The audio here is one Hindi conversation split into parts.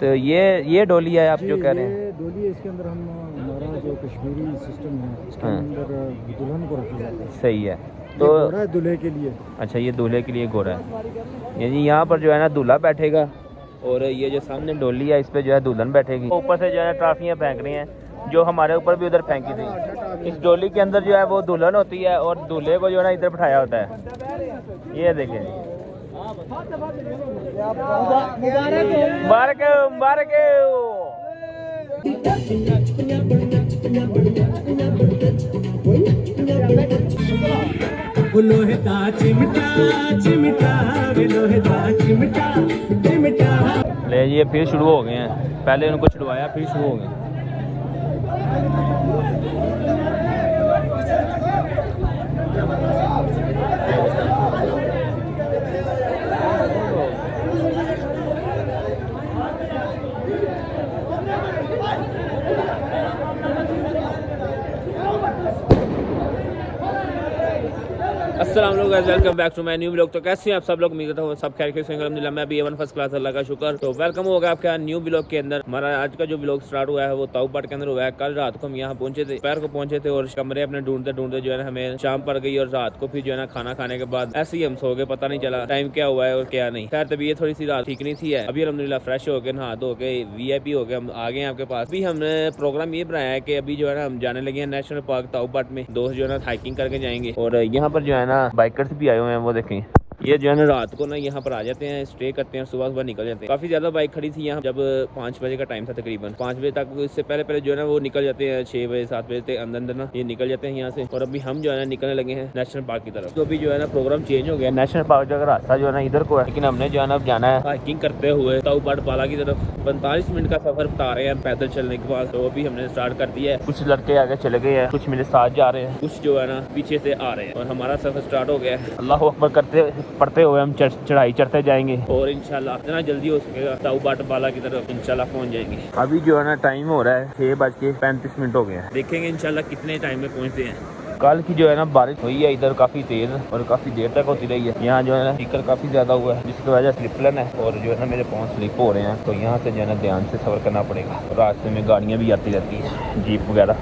तो ये डोली है आप जो कह रहे हैं? ये डोली है, इसके अंदर हम हमारा जो कश्मीरी सिस्टम है इसके हाँ। अंदर दुल्हन को रखा जाता है। सही है। तो तो घोड़ा है दूल्हे के लिए। अच्छा, ये दूल्हे के लिए घोड़ा है, यानी यहाँ पर जो है ना दूल्हा बैठेगा और ये जो सामने डोली है इस पे जो है दुल्हन बैठेगी। ऊपर से जो है ट्राफियाँ फेंक रही हैं, जो हमारे ऊपर भी उधर फेंकी थी। इस डोली के अंदर जो है वो दुल्हन होती है और दूल्हे को जो है ना इधर बिठाया होता है। ये देखें जी, मुबारक मुबारक। ले ये फिर शुरू हो गए हैं, पहले उनको छुड़वाया फिर शुरू हो गए। अस्सलाम वालेकुम guys, welcome back to my new blog. तो कैसे हैं आप सब लोग? उम्मीद करता हूँ सब खैर से अल्हम्दुलिल्लाह मैं भी एवन फर्स्ट क्लास, अल्लाह का शुक्र। तो वेलकम होगा आपका न्यू ब्लॉग के अंदर। हमारा आज का जो ब्लॉग स्टार्ट हुआ है वो ताऊपाट के अंदर हुआ है। कल रात को हम यहाँ पहुंचे थे, दोपहर को पहुंचे थे और कमरे अपने ढूंढते ढूंढते जो है हमें शाम पड़ गई और रात को फिर जो है ना खाना खाने के बाद ऐसे ही हम सो गए, पता नहीं चला टाइम क्या हुआ है और क्या नहीं। खैर तबीयत थोड़ी सी रात ठीक नहीं थी। अभी अल्हम्दुलिल्लाह फ्रेश हो गए, नहा धो के VIP हो गए, हम आ गए आपके पास। अभी हमने प्रोग्राम ये बनाया है कि अभी जो है ना हम जाने लगे हैं नेशनल पार्क ताऊपाट में। दोस्त जो है ना हाइकिंग करके जाएंगे और यहाँ पर जो है ना बाइकर्स भी आए हुए हैं, वो देखें। ये जो है ना रात को ना यहाँ पर आ जाते हैं, स्टे करते हैं, सुबह सुबह निकल जाते हैं। काफी ज्यादा बाइक खड़ी थी यहाँ, जब 5 बजे का टाइम था तकरीबन 5 बजे तक। इससे पहले पहले जो है ना वो निकल जाते हैं 6 बजे 7 बजे तक अंदर अंदर ना ये निकल जाते हैं यहाँ से। और अभी हम जो है ना निकलने लगे हैं नेशनल पार्क की तरफ। तो अभी जो है ना प्रोग्राम चेंज हो गया। नेशनल पार्क जो रास्ता जो है ना इधर को है, लेकिन हमने जो है ना अब जाना है हाइकिंग करते हुए ताऊपाट बाला की तरफ। 45 मिनट का सफर बता रहे हैं पैदल चलने के बाद। तो अभी हमने स्टार्ट कर दिया है। कुछ लड़के आगे चले गए हैं, कुछ मेरे साथ जा रहे हैं, कुछ जो है ना पीछे से आ रहे हैं और हमारा सफर स्टार्ट हो गया है। अल्लाह अकबर करते पढ़ते हुए हम चढ़ाई चढ़ते जाएंगे और इंशाल्लाह जितना जल्दी हो सकेगा ताऊपाट बाला की तरफ इंशाल्लाह पहुंच जाएंगे। अभी जो है ना टाइम हो रहा है 6:35 हो गए हैं। देखेंगे इंशाल्लाह कितने टाइम में पहुंचते हैं। कल की जो है ना बारिश हुई है इधर काफी तेज और काफी देर तक होती रही है। यहाँ जो है ना स्पीकर काफी ज्यादा हुआ है, जिसकी वजह से स्लिपलन है और जो है ना मेरे पाँव स्लिप हो रहे हैं। तो यहाँ से जो है ना ध्यान से सफर करना पड़ेगा। रास्ते में गाड़ियाँ भी आती रहती है, जीप वगैरह।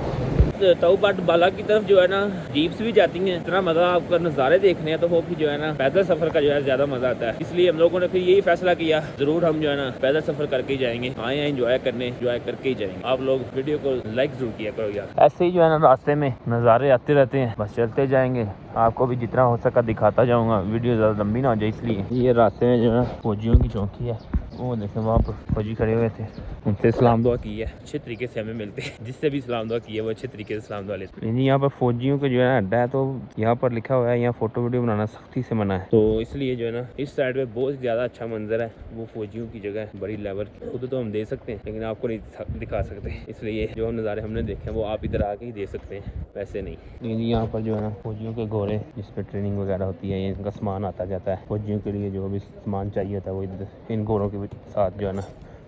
ताऊपाट बाला की तरफ जो है ना जीप्स भी जाती हैं। इतना मजा आपका नज़ारे देखने हैं तो वो भी जो है ना पैदल सफर का जो है ज्यादा मजा आता है। इसलिए हम लोगों ने फिर यही फैसला किया जरूर हम जो है ना पैदल सफर करके ही जाएंगे। आए हैं एंजॉय करने, एंजॉय करके ही जाएंगे। आप लोग वीडियो को लाइक जरूर किया करो यार। ऐसे ही जो है ना रास्ते में नज़ारे आते रहते हैं, बस चलते जाएंगे। आपको भी जितना हो सका दिखाता जाऊंगा, वीडियो ज्यादा लंबी ना हो जाए इसलिए। ये रास्ते में जो है फौजियों की चौकी है, वो देखें वहाँ पर फौजी खड़े हुए थे, उनसे सलाम दुआ की है। अच्छे तरीके से हमें मिलते हैं, जिससे भी सलाम दुआ की है वो अच्छे तरीके से सलाम दुआ लेते हैं। यहाँ पर फौजियों का जो है अड्डा है, तो यहाँ पर लिखा हुआ है यहाँ फोटो वीडियो बनाना सख्ती से मना है। तो इसलिए जो है ना इस साइड पे बहुत ज्यादा अच्छा मंजर है, वो फौजियों की जगह है, बड़ी लेवल की। खुद तो हम दे सकते हैं लेकिन आपको नहीं दिखा सकते, इसलिए जो हम नज़ारे हमने देखे वो आप इधर आके ही दे सकते हैं, वैसे नहीं। लेकिन यहाँ पर जो है ना फौजियों के घोड़े जिसपे ट्रेनिंग वगैरह होती है, इनका सामान आता जाता है। फौजियों के लिए जो भी सामान चाहिए होता है वो इधर इन घोड़ों के साथ जो है ना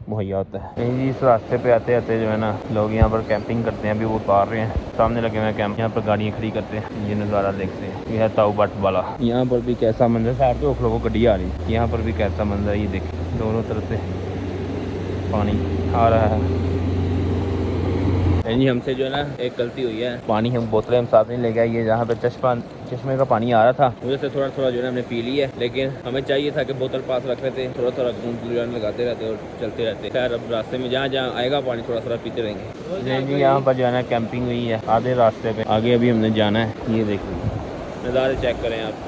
मुहैया होता है। यही इस रास्ते पे आते आते जो है ना लोग यहाँ पर कैंपिंग करते हैं। अभी वो उतार रहे हैं, सामने लगे हुए कैंप, यहाँ पर गाड़ियाँ खड़ी करते हैं, ये नज़ारा देखते हैं। यह है ताऊपाट बाला। यहाँ पर भी कैसा मंजर, साइड पे ओखलों को गड्डी आ रही है, यहाँ पर भी कैसा मंजर, ये देखें दोनों तरफ से पानी आ रहा है। जी हमसे जो है ना एक गलती हुई है, पानी हम बोतलें हम साथ नहीं ले गए। ये जहाँ पे चश्मे का पानी आ रहा था मुझे से थोड़ा थोड़ा जो है हमने पी लिया है, लेकिन हमें चाहिए था कि बोतल पास रख लेते, थोड़ा थोड़ा घूम लगाते रहते और चलते रहते। खैर अब रास्ते में जहाँ जहाँ आएगा पानी थोड़ा थोड़ा पीते रहेंगे। जी यहाँ पर जो है ना कैंपिंग हुई है आधे रास्ते पे, आगे अभी हमने जाना है। ये देखिए नज़ारे चेक करें आप,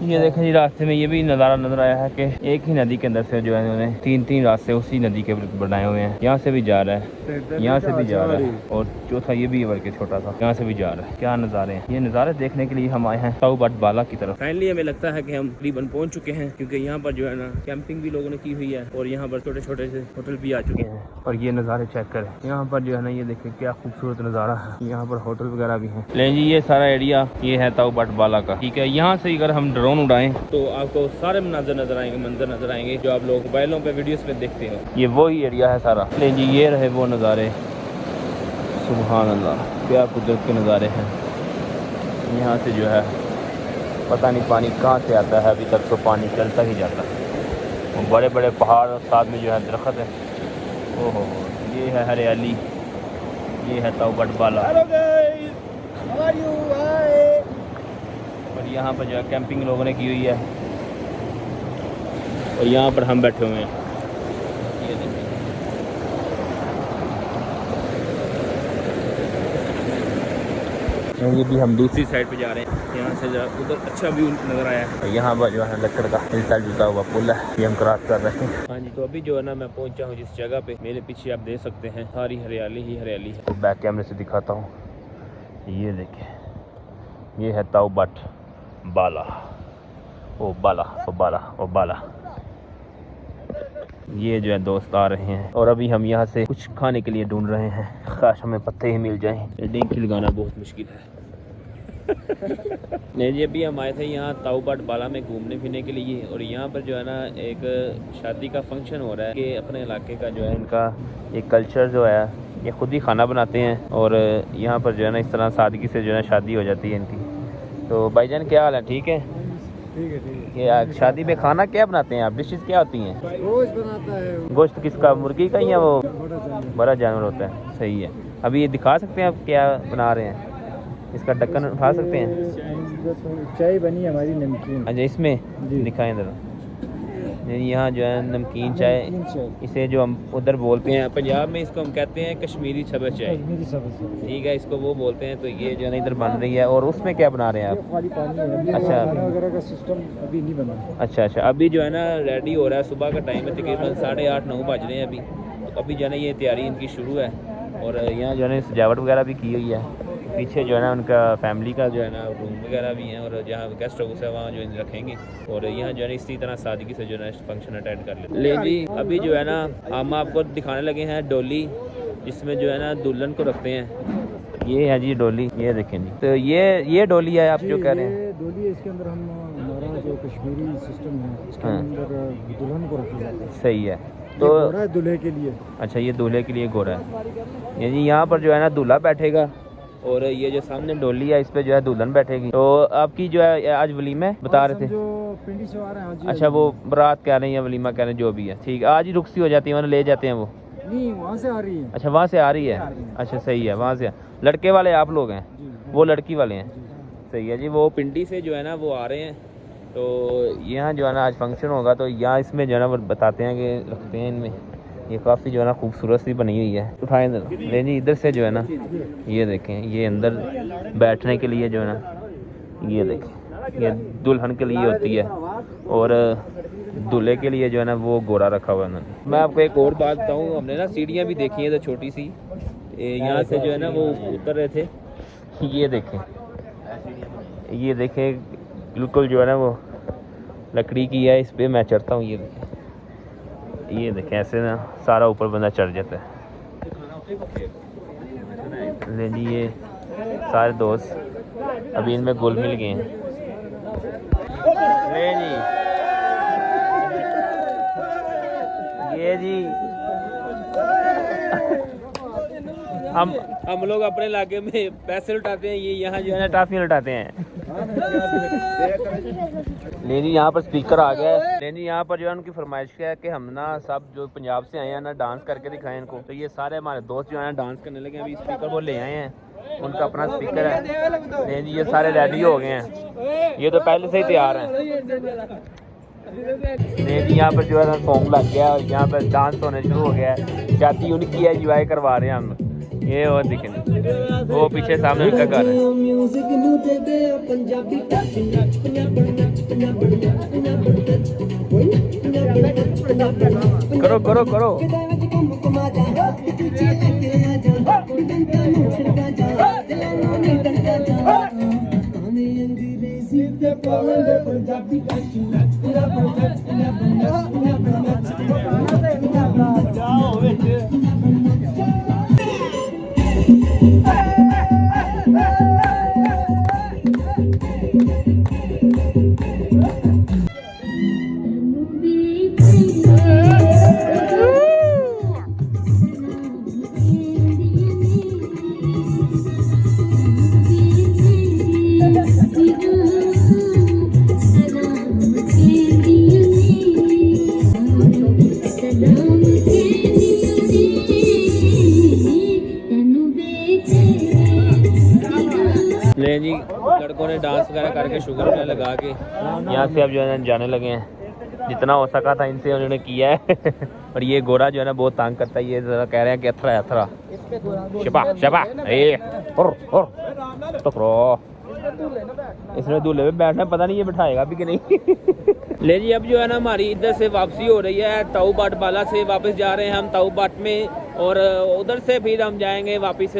ये देखें जी रास्ते में ये भी नज़ारा नजर आया है कि एक ही नदी के अंदर से जो है उन्होंने तीन रास्ते उसी नदी के बनाए हुए हैं। यहाँ से भी जा रहा है, यहाँ से भी जा रहा है और चौथा ये भी बल्कि छोटा सा यहाँ से भी जा रहा है। क्या नज़ारे हैं, ये नज़ारे देखने के लिए हम आए हैं ताऊपाट बाला की तरफ। फाइनली हमें लगता है कि हम तकरीबन पहुँच चुके हैं, क्योंकि यहाँ पर जो है ना कैंपिंग भी लोगों ने की हुई है और यहाँ पर छोटे छोटे से होटल भी आ चुके हैं। और ये नज़ारे चेक करें, यहाँ पर जो है ना ये देखें क्या खूबसूरत नज़ारा है। यहाँ पर होटल वगैरह भी है। लेकिन जी ये सारा एरिया ये है ताऊपाट बाला का, ठीक है। यहाँ से अगर हम ड्रोन उड़ाएं तो आपको सारे मंजर नजर आएंगे जो आप लोग मोबाइलों पे वीडियोस पे देखते हो। ये वही एरिया है सारा। लेकिन जी ये रहे वो नज़ारे, सुभान अल्लाह क्या कुदरत के नज़ारे हैं। यहाँ से जो है पता नहीं पानी कहाँ से आता है, अभी तक तो पानी चलता ही जाता है। बड़े बड़े पहाड़ और साथ में जो है दरख्त है। ओहो, ये है हरियाली, ये है ताऊबट बाला। और यहाँ पर जो है कैंपिंग लोगों ने की हुई है और यहाँ पर हम बैठे हुए हैं। ये देखिए, ये भी हम दूसरी साइड पे जा रहे हैं। यहाँ से जरा उधर अच्छा व्यू नज़र आया है। यहाँ पर जो है लकड़ का हिलता जुलता हुआ पुल है, ये हम क्रॉस कर रहे हैं। हाँ जी, तो अभी जो है ना मैं पहुँचा हूँ जिस जगह पे, मेरे पीछे आप देख सकते हैं सारी हरियाली ही हरियाली है। तो बैक कैमरे से दिखाता हूँ, ये देखिए, ये है ताऊबट बाला। ओ बाला, ओ बाला, ओ बाला। ये जो है दोस्त आ रहे हैं और अभी हम यहाँ से कुछ खाने के लिए ढूंढ रहे हैं। काश हमें पत्ते ही मिल जाएं, डिंकी लगाना बहुत मुश्किल है। नहीं जी, अभी हम आए थे यहाँ ताऊबट बाला में घूमने फिरने के लिए और यहाँ पर जो है ना एक शादी का फंक्शन हो रहा है कि अपने इलाके का जो है इनका एक कल्चर जो है ये खुद ही खाना बनाते हैं और यहाँ पर जो है ना इस तरह सादगी से जो है शादी हो जाती है इनकी। तो भाईजान क्या हाल है? ठीक है, ठीक है, ठीक है। ये शादी में खाना क्या बनाते हैं आप? डिशेस क्या होती हैं? गोश्त बनाता है। गोश्त किसका? मुर्गी का या वो बड़ा जानवर होता है? सही है। अभी ये दिखा सकते हैं आप क्या बना रहे हैं? इसका ढक्कन उठा सकते हैं? चाय बनी हमारी नमकीन। अच्छा, इसमें दिखाएं जरा। यहाँ जो है नमकीन चाय, इसे जो हम उधर बोलते हैं पंजाब में इसको हम कहते हैं कश्मीरी सब्ज़ चाय। ठीक है, इसको वो बोलते हैं। तो ये जो है ना इधर बन रही है और उसमें क्या बना रहे हैं आप? खाली पानी है। अच्छा, वगैरह का सिस्टम अभी नहीं बना। अच्छा, अभी जो है ना रेडी हो रहा है। सुबह का टाइम है, तकरीबन 8:30-9 बज रहे हैं अभी। तो अभी जो है ना ये तैयारी इनकी शुरू है और यहाँ जो है ना सजावट वगैरह भी की हुई है। पीछे जो है ना उनका फैमिली का जो है ना रूम वगैरह भी हैं और जहाँ गेस्ट हाउस है वहाँ जो है रखेंगे और यहाँ जो है ना इसी तरह सादगी से जो है ना फंक्शन अटेंड कर लेते हैं। ले जी, अभी जो है ना हम आपको दिखाने लगे हैं डोली, जिसमें जो है ना दुल्हन को रखते हैं। ये है जी डोली, ये देखें जी। तो ये डोली है आप जो कह रहे हैं? डोली है, इसके अंदर हम हमारा जो कश्मीरी सिस्टम है इसके अंदर दुल्हन को रखा जाता है। सही है। तो दूल्हे के लिए। अच्छा, ये दूल्हे के लिए गोरा है। ये जी यहाँ पर जो है ना दूल्हा बैठेगा और ये जो सामने डोली है इस पे जो है दुल्हन बैठेगी। तो आपकी जो है आज वलीमा बता रहे थे? जो पिंडी से आ रहे हैं। अच्छा, वो बारात कह रहे हैं या वलीमा कह रहे हैं, जो भी है। ठीक है, आज ही रुखसी हो जाती है, वहाँ ले जाते हैं वो? नहीं, वहाँ से आ रही है। अच्छा, वहाँ से आ रही है। अच्छा, सही है, वहाँ से। लड़के वाले आप लोग हैं, वो लड़की वाले हैं? सही है जी। वो पिंडी से जो है ना वो आ रहे हैं। तो यहाँ जो है ना आज फंक्शन होगा, तो यहाँ इसमें जो है ना वो बताते हैं कि रखते हैं इनमें। ये काफ़ी जो है ना खूबसूरत सी बनी हुई है। उठाएं ले जी, इधर से जो है ना ये देखें, ये अंदर बैठने के लिए जो है ना ये देखें, ये दुल्हन के लिए होती है और दूल्हे के लिए जो है ना वो गोरा रखा हुआ है उन्होंने। मैं आपको एक और बात बताऊँ, हमने ना सीढ़ियाँ भी देखी हैं तो छोटी सी, यहाँ से जो है ना वो उतर रहे थे। ये देखें, ये देखें, बिल्कुल जो है ना वो लकड़ी की है, इस पर मैं चढ़ता हूँ। ये देखें ऐसे ना सारा ऊपर बंदा चढ़ जाता है। ले जी, ये सारे दोस्त अभी इनमें घुल मिल गए हैं। ले जी, ये जी हम लोग अपने इलाके में पैसे लुटाते हैं, ये यहाँ जो है ना टाफियाँ लुटाते हैं। नहीं जी, यहाँ पर स्पीकर आ गया है। नहीं जी, यहाँ पर जो है उनकी फरमाइश क्या है कि हम ना सब जो पंजाब से आए हैं ना डांस करके दिखाएं इनको। तो ये सारे हमारे दोस्त जो है ना डांस करने लगे। अभी स्पीकर वो ले आए हैं, उनका अपना स्पीकर है। नहीं जी, ये सारे रेडी हो गए हैं, ये तो पहले से ही तैयार हैं। नहीं जी, यहाँ पर जो है ना सॉन्ग लग गया और यहाँ पर डांस होने शुरू हो गया है। शादी उनकी है, एंजॉय करवा रहे हैं हम। ये और दिखे वो पीछे सामने उनका घर है। करो करो करो। उन्होंने डांस वगैरह करके शुगर वगैरह लगा के यहाँ से अब जो है जाने लगे हैं। जितना हो सका था इनसे उन्होंने किया है और ये गोरा जो है ना बहुत तंग करता है, ये ज़रा कह रहे हैं कि अथरा अथरा शबा शबा तो इसने दूल्हे पे बैठना, पता नहीं ये बिठाएगा भी कि नहीं। ले जी अब जो है ना हमारी इधर से वापसी हो रही है, ताऊ बाट बाला से वापस जा रहे हैं हम ताऊ बाट में, और उधर से फिर हम जाएंगे वापस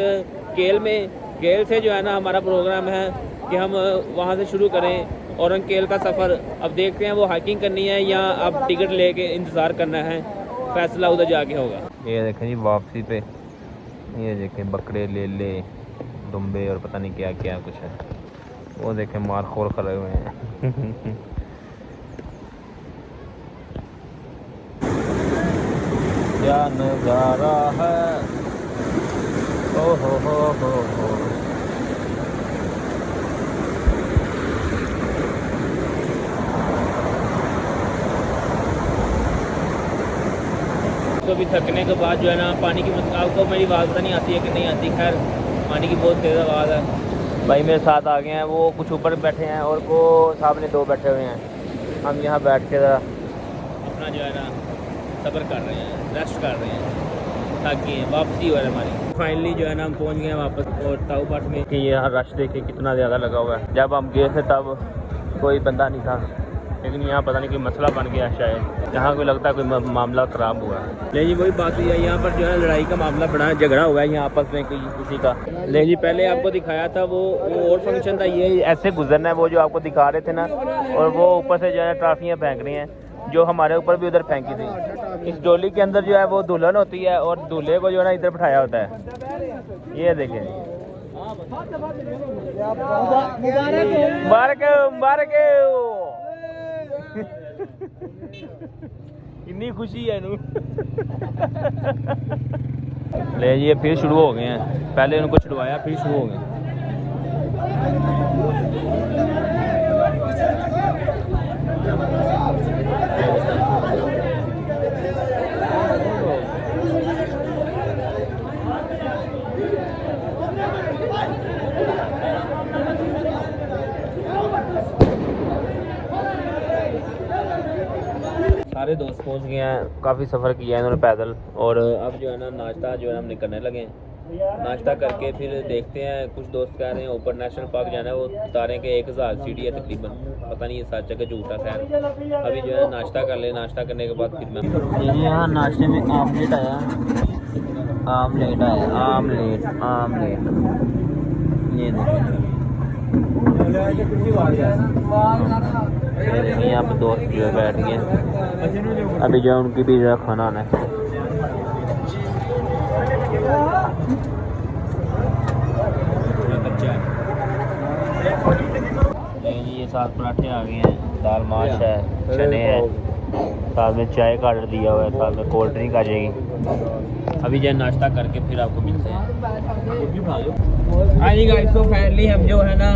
केल में। केल से जो है ना हमारा प्रोग्राम है कि हम वहाँ से शुरू करें औरंग केल का सफ़र। अब देखते हैं वो हाइकिंग करनी है या अब टिकट लेके इंतज़ार करना है, फैसला उधर जाके होगा। ये देखें जी वापसी पे, ये देखें बकरे ले ले दुम्बे और पता नहीं क्या क्या कुछ है, वो देखें मार खोर खड़े हुए हैं। क्या नज़ारा है, ओ हो। तो भी थकने के बाद जो है ना पानी की, आपको मेरी आवाज़ तो नहीं आती है कि नहीं आती, खैर पानी की बहुत तेज़ आवाज़ है। भाई मेरे साथ आ गए हैं, वो कुछ ऊपर बैठे हैं और वो सामने दो बैठे हुए हैं। हम यहाँ बैठ के अपना जो है ना सफ़र कर रहे हैं, रेस्ट कर रहे हैं, थक गए हैं, वापसी हो रही है हमारी। फाइनली जो है ना हम पहुँच गए हैं वापस और ताऊ बाट में। कि यहाँ रश देखे कितना ज़्यादा लगा हुआ है। जब हम गए थे तब कोई बंदा नहीं था, लेकिन यहाँ पता नहीं कोई मसला बन गया शायद, यहाँ कोई लगता है कोई मामला ख़राब हुआ है। ले जी वही बात हुई है, यहाँ पर जो है लड़ाई का मामला बड़ा झगड़ा हुआ है यहाँ आपस में किसी का। ले जी पहले आपको दिखाया था वो और फंक्शन था, ये ऐसे गुजरना है वो जो आपको दिखा रहे थे ना, और वो ऊपर से जो है ट्राफियाँ फेंक रही हैं, जो हमारे ऊपर भी उधर फेंकी थी। इस डोली के अंदर जो है वो दुल्हन होती है और दूल्हे को जो है ना इधर बिठाया होता है। ये देखें, मुबारक इतनी खुशी है नू। ले ये फिर शुरू हो गए हैं, पहले उनको छुड़वाया फिर शुरू हो गए। सारे दोस्त पहुंच गए हैं, काफ़ी सफ़र किया है इन्होंने पैदल, और अब जो है ना नाश्ता जो है हम करने लगे हैं। नाश्ता करके फिर देखते हैं, कुछ दोस्त कह रहे हैं ऊपर नेशनल पार्क जाना है, वो बता रहे हैं कि 1000 सीढ़ी है तकरीबन, पता नहीं ये सच है कि झूठा खैर। अभी जो है नाश्ता कर ले, नाश्ता करने के बाद फिर मैं यहाँ नाश्ते में आमलेट आया, ये देखिए यहाँ पर दोस्त जो है बैठ गए, अभी जो उनकी भी जो खाना आना है। ये साथ पराठे आ गए हैं, दाल माश है, चने हैं, साथ में चाय का ऑर्डर दिया हुआ है, साथ में कोल्ड ड्रिंक आ जाएगी। अभी जो नाश्ता करके फिर आपको मिलते हैं। हाँ जी गाइस, तो फाइनली हम जो है ना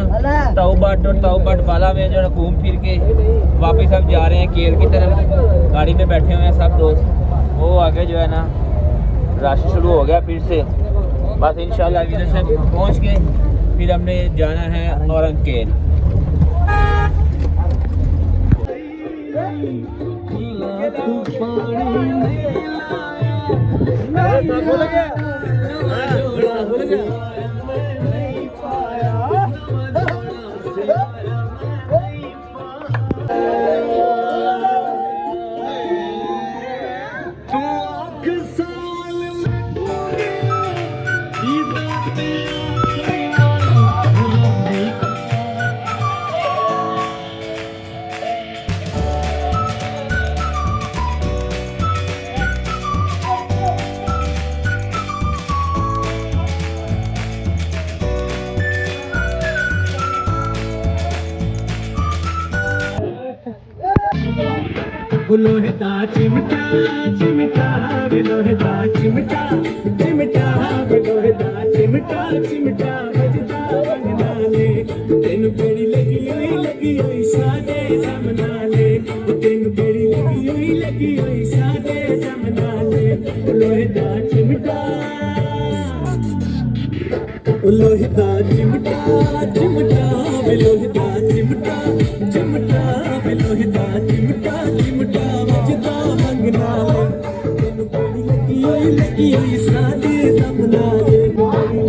ताऊ बाट और ताऊ बाट बाला में जो है घूम फिर के वापस अब जा रहे हैं केल की तरफ। गाड़ी में बैठे हुए हैं सब दोस्त, वो आगे जो है ना रश शुरू हो गया फिर से। बस इंशाल्लाह इधर से पहुँच के फिर हमने जाना है औरंग केल। लोहदा चिमटा चिमटा वे लोहदा चिमटा चिमटा वे लोहदा चिमटा चिमटा बजदा बनना ले तेनू केड़ी लगी होई सादे जमना ले तेनू केड़ी लगी होई सादे जमना ले लोहदा चिमटा चिमटा चिमटा लोहिता चिमटा चिमटा वे लोहिता चिमटा चिमटा वजदा मंगना तेन बड़ी लगी होई साडे दम नाले बड़ी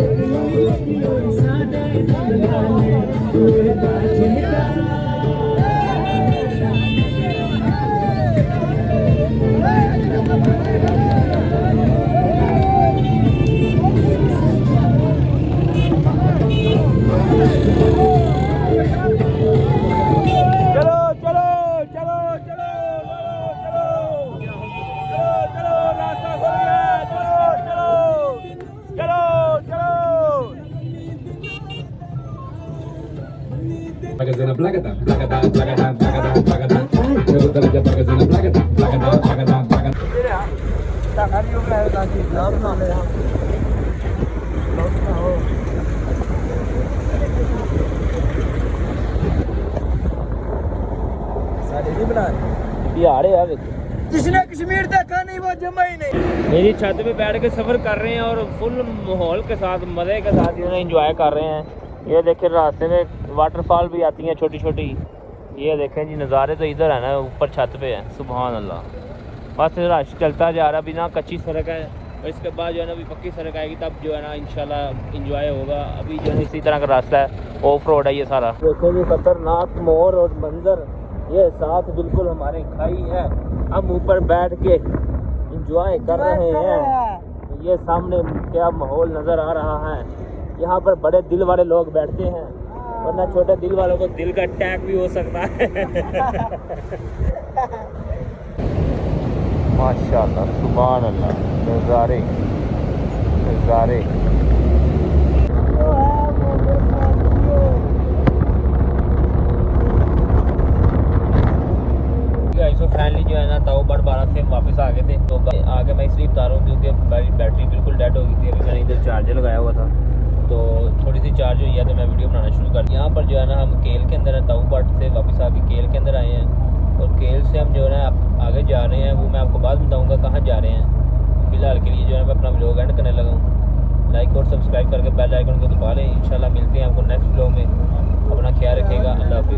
लगी होई साडे दम नाले लोहिता चिमटा Pagazina plagada, plagada, plagada, plagada, plagada. Pagazina pagazina plagada, plagada, plagada, plagada. जिसने कश्मीर देखा नहीं वो जमा ही नहीं। मेरी छत पे बैठ के सफ़र कर रहे हैं और फुल माहौल के साथ मज़े के साथ इन्हें एंजॉय कर रहे हैं। ये देखें रास्ते में वाटरफॉल भी आती हैं छोटी छोटी। ये देखें जी नज़ारे तो इधर है ना, ऊपर छत पे है। सुभान अल्लाह। बस रश चलता जा रहा, अभी ना कच्ची सड़क है और इसके बाद जो है ना अभी पक्की सड़क आएगी, तब जो है ना इंशाल्लाह इंजॉय होगा। अभी जो है इसी तरह का रास्ता है, ऑफ रोड है ये सारा। देखें जी खतरनाक मोर और मंजर, ये साथ बिल्कुल हमारे खाई है। हम ऊपर बैठ के इंजॉय कर रहे हैं। ये सामने क्या माहौल नज़र आ रहा है। यहाँ पर बड़े दिल वाले लोग बैठते हैं, वरना छोटे दिल वालों को दिल का अटैक भी हो सकता है। माशाल्लाह, सुभान अल्लाह, नज़ारे नज़ारे। तो फाइनली जो है ना ताऊ बड़ बारा से वापस आ गए थे। तो आगे मैं इसलिए बता रहा हूँ क्योंकि मेरी बैटरी बिल्कुल डेड हो गई थी। अभी मैंने इधर चार्जर लगाया हुआ था तो थोड़ी सी चार्ज हुई है तो मैं वीडियो बनाना शुरू कर। यहाँ पर जो है ना हम केल के अंदर है, ताऊ बट से वापस आके केल के अंदर आए हैं और केल से हम जो है ना आगे जा रहे हैं। वो मैं आपको बाद बताऊँगा कहाँ जा रहे हैं। फिलहाल के लिए जो है मैं अपना व्लॉग एंड करने लगा हूँ। लाइक और सब्सक्राइब करके बेल आइकन को दबा लें। इंशाल्लाह मिलते हैं आपको नेक्स्ट व्लॉग में। अपना ख्याल रखिएगा। अल्लाह हाफिज़।